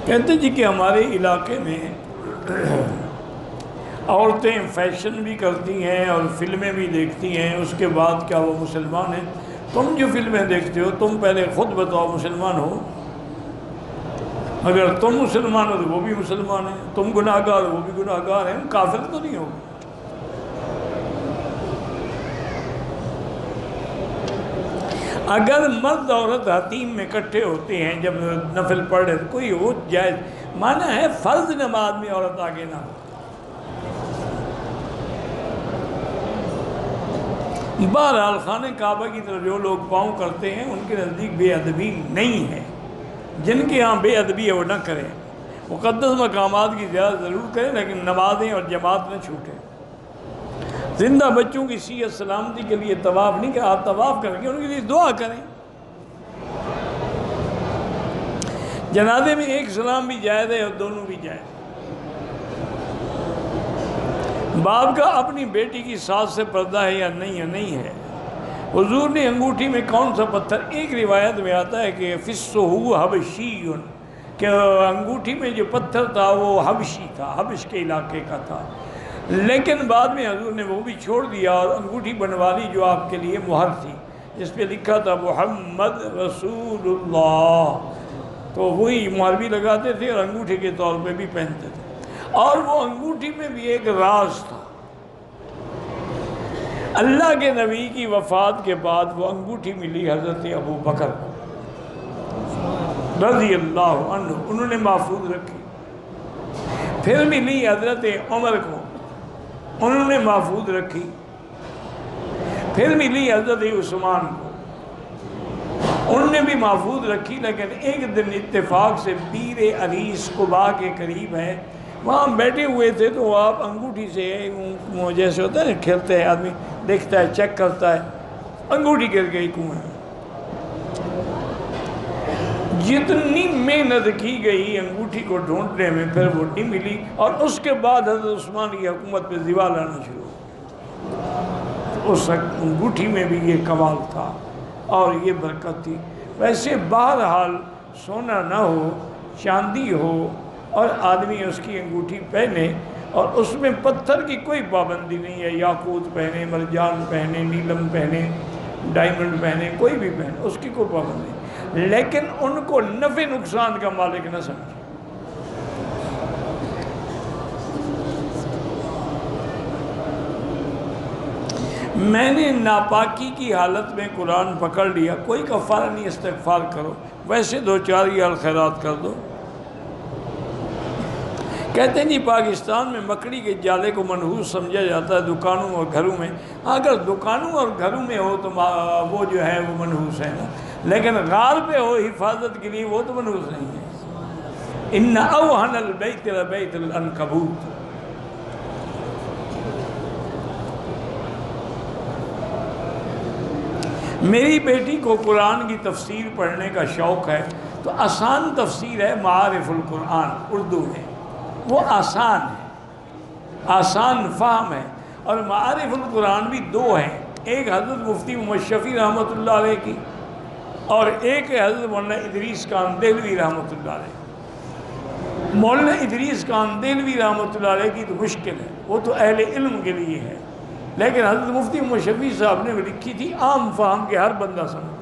کہتے جی کہ ہمارے علاقے میں عورتیں فیشن بھی کرتی ہیں اور فلمیں بھی دیکھتی ہیں، اس کے بعد کیا وہ مسلمان ہیں؟ تم جو فلمیں دیکھتے ہو تم پہلے خود بتاؤ مسلمان ہو؟ اگر تم مسلمان ہو تو وہ بھی مسلمان ہیں، تم گناہ گار ہو وہ بھی گناہ گار ہیں، کافر تو نہیں ہو۔ اگر مرد عورت حتیم میں اکٹھے ہوتے ہیں جب نفل پڑھ رہے کوئی ہو جائز، مانا ہے فرض نماز میں عورت آگے نہ ہو۔ بہرحال خانہ کعبہ کی طرف جو لوگ پاؤں کرتے ہیں ان کے نزدیک بے ادبی نہیں ہے، جن کے ہاں بے ادبی ہے وہ نہ کریں، مقدس مقامات کی زیارت ضرور کریں لیکن نمازیں اور جماعت نہ چھوٹیں۔ زندہ بچوں کی صحت سلامتی کے لیے طواف نہیں کہ آپ طواف کریں گے، ان کے لیے دعا کریں۔ جنازے میں ایک سلام بھی جائز ہے اور دونوں بھی جائز۔ باپ کا اپنی بیٹی کی ساس سے پردہ ہے یا نہیں ہے؟ حضور نے انگوٹھی میں کون سا پتھر، ایک روایت میں آتا ہے کہ فِسُّهُ حبشی، کہ انگوٹھی میں جو پتھر تھا وہ حبشی تھا، حبش کے علاقے کا تھا، لیکن بعد میں حضور نے وہ بھی چھوڑ دیا اور انگوٹھی بنوا لی جو آپ کے لیے مہر تھی، جس پہ لکھا تھا محمد رسول اللہ، تو وہی مہر بھی لگاتے تھے اور انگوٹھی کے طور پہ بھی پہنتے تھے۔ اور وہ انگوٹھی میں بھی ایک راز تھا، اللہ کے نبی کی وفات کے بعد وہ انگوٹھی ملی حضرت ابو بکر رضی اللہ عنہ، انہوں نے محفوظ رکھی، پھر ملی حضرت عمر کو، انہوں نے محفوظ رکھی، پھر ملی حضرت عثمان کو، انہوں نے بھی محفوظ رکھی، لیکن ایک دن اتفاق سے بیر عریس قباء کے قریب ہے، وہاں بیٹھے ہوئے تھے تو آپ انگوٹھی سے جیسے ہوتا ہے کھیلتے ہیں آدمی، دیکھتا ہے چیک کرتا ہے، انگوٹھی گر گئی کنویں۔ جتنی محنت کی گئی انگوٹھی کو ڈھونڈنے میں پھر وہ نہیں ملی، اور اس کے بعد حضرت عثمان کی حکومت پہ زوال آنا شروع ہوا۔ اس انگوٹھی میں بھی یہ کمال تھا اور یہ برکت تھی۔ ویسے بہرحال سونا نہ ہو، چاندی ہو اور آدمی اس کی انگوٹھی پہنے، اور اس میں پتھر کی کوئی پابندی نہیں ہے، یاقوت پہنے، مرجان پہنے، نیلم پہنے، ڈائمنڈ پہنے، کوئی بھی پہنے، اس کی کوئی پابندی نہیں، لیکن ان کو نفع نقصان کا مالک نہ سمجھے۔ میں نے ناپاکی کی حالت میں قرآن پکڑ لیا، کوئی کفارہ نہیں، استغفار کرو، ویسے دو چار ہی خیرات کر دو۔ کہتے ہیں جی پاکستان میں مکڑی کے جالے کو منحوس سمجھا جاتا ہے دکانوں اور گھروں میں، اگر دکانوں اور گھروں میں ہو تو وہ جو ہے وہ منحوس ہے نا، لیکن غار پہ ہو حفاظت کے لیے وہ تو منحوس نہیں ہے۔ ان اوہن البیت لبیت العنکبوت۔ میری بیٹی کو قرآن کی تفسیر پڑھنے کا شوق ہے، تو آسان تفسیر ہے معارف القرآن اردو میں، وہ آسان ہے، آسان فہم ہے، اور معارف القرآن بھی دو ہیں، ایک حضرت مفتی محمد شفیع رحمۃ اللہ علیہ کی اور ایک حضرت مولانا ادریس کاندھلوی رحمۃ اللہ علیہ۔ مولانا ادریس کاندھلوی رحمۃ اللہ علیہ کی تو مشکل ہے، وہ تو اہل علم کے لیے ہے، لیکن حضرت مفتی محمد شفیع صاحب نے لکھی تھی عام فہم کے ہر بندہ سمجھ۔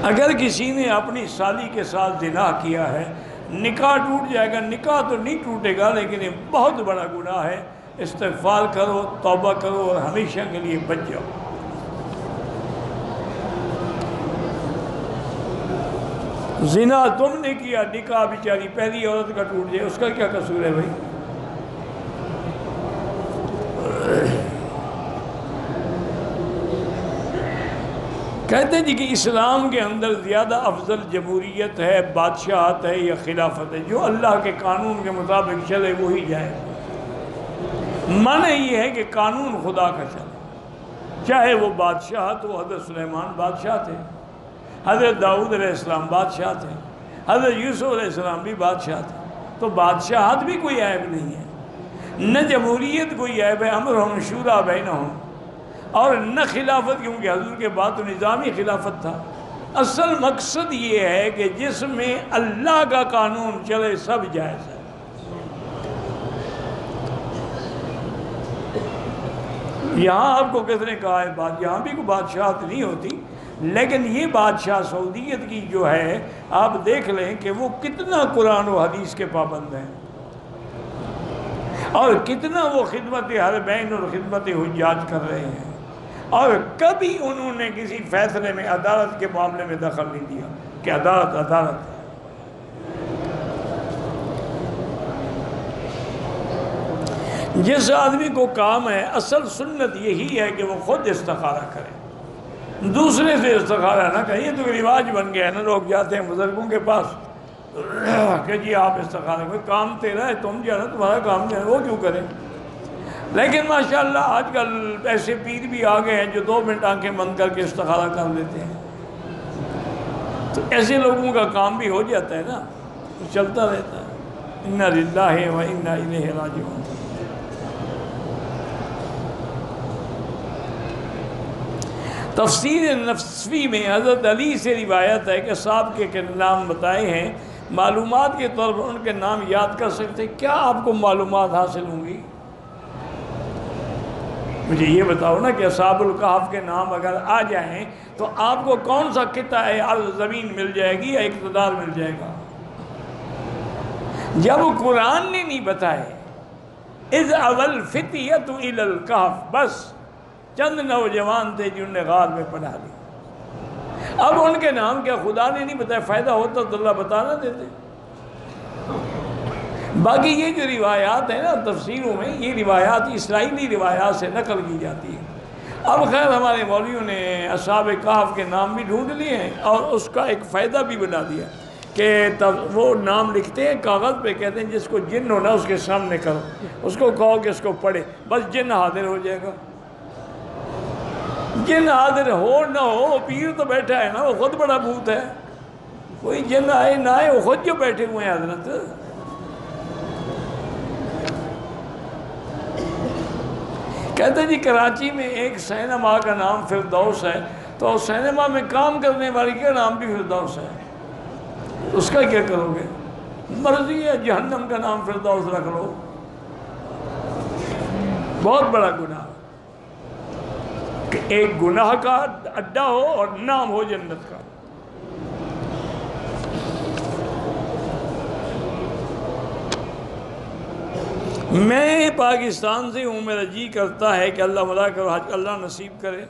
اگر کسی نے اپنی سالی کے ساتھ زنا کیا ہے، نکاح ٹوٹ جائے گا، نکاح تو نہیں ٹوٹے گا لیکن یہ بہت بڑا گناہ ہے، استغفار کرو، توبہ کرو اور ہمیشہ کے لیے بچ جاؤ۔ زنا تم نے کیا، نکاح بیچاری پہلی عورت کا ٹوٹ جائے، اس کا کیا قصور ہے بھائی؟ کہتے ہیں جی کہ اسلام کے اندر زیادہ افضل جمہوریت ہے، بادشاہت ہے یا خلافت ہے؟ جو اللہ کے قانون کے مطابق چلے وہی جائے۔ معنی یہ ہے کہ قانون خدا کا چلے، چاہے وہ بادشاہت ہو، حضرت سلیمان بادشاہ تھے، حضرت داؤد علیہ السلام بادشاہ تھے، حضرت یوسف علیہ السلام بھی بادشاہ تھے، تو بادشاہت بھی کوئی عیب نہیں ہے، نہ جمہوریت کوئی عیب ہے، امر ہم شورا بینہم، اور نہ خلافت، کیونکہ حضور کے بعد تو نظامی خلافت تھا۔ اصل مقصد یہ ہے کہ جس میں اللہ کا قانون چلے سب جائز ہے۔ یہاں آپ کو کس نے کہا ہے بات، یہاں بھی کوئی بادشاہت نہیں ہوتی، لیکن یہ بادشاہ سعودیت کی جو ہے آپ دیکھ لیں کہ وہ کتنا قرآن و حدیث کے پابند ہیں، اور کتنا وہ خدمت حرمین اور خدمت حجاج کر رہے ہیں، اور کبھی انہوں نے کسی فیصلے میں عدالت کے معاملے میں دخل نہیں دیا کہ عدالت ہے۔ جس آدمی کو کام ہے، اصل سنت یہی ہے کہ وہ خود استخارہ کرے، دوسرے سے استخارہ نہ کرے۔ یہ تو رواج بن گیا ہے نا، لوگ جاتے ہیں بزرگوں کے پاس کہ جی آپ استخارہ کوئی کام تیرا ہے، تم جو ہے نا تمہارا کام جو ہے وہ کیوں کریں۔ لیکن ماشاءاللہ آج کل ایسے پیر بھی آ گئے ہیں جو 2 منٹ آنکھیں بند کر کے استخارہ کر لیتے ہیں، تو ایسے لوگوں کا کام بھی ہو جاتا ہے نا، چلتا رہتا ہے۔ انا للہ و انا الیہ راجعون۔ تفسیر نفسوی میں حضرت علی سے روایت ہے کہ صاحب کے نام بتائے ہیں، معلومات کے طور پر ان کے نام یاد کر سکتے؟ کیا آپ کو معلومات حاصل ہوں گی؟ مجھے یہ بتاؤ نا کہ اصحاب الکہف کے نام اگر آ جائیں تو آپ کو کون سا قطع ارض زمین مل جائے گی یا اقتدار مل جائے گا؟ جب قرآن نے نہیں بتائے، اذ اول فتیۃ الی الکہف، بس چند نوجوان تھے جنہوں نے غار میں پناہ لی۔ اب ان کے نام کیا خدا نے نہیں بتایا؟ فائدہ ہوتا تو اللہ بتا نہ دیتے۔ باقی یہ جو روایات ہیں نا تفسیروں میں، یہ روایات اسرائیلی روایات سے نقل کی جاتی ہے۔ اب خیر ہمارے مولویوں نے اصحاب کہف کے نام بھی ڈھونڈ لیے ہیں، اور اس کا ایک فائدہ بھی بنا دیا کہ وہ نام لکھتے ہیں کاغذ پہ، کہتے ہیں جس کو جن ہونا اس کے سامنے کرو، اس کو کہو کہ اس کو پڑھے، بس جن حاضر ہو جائے گا۔ جن حاضر ہو نہ ہو، پیر تو بیٹھا ہے نا، وہ خود بڑا بھوت ہے، کوئی جن آئے نہ آئے وہ خود جو بیٹھے ہوئے ہیں حضرت۔ کہتے ہیں جی کراچی میں ایک سینما کا نام فردوس ہے، تو سینما میں کام کرنے والی کا نام بھی فردوس ہے، اس کا کیا کرو گے؟ مرضی ہے، جہنم کا نام فردوس رکھ لو، بہت بڑا گناہ کہ ایک گناہ کا اڈا ہو اور نام ہو جنت کا۔ میں پاکستان سے ہوں، میرا جی کرتا ہے کہ اللہ ملا کر حج اللہ نصیب کرے۔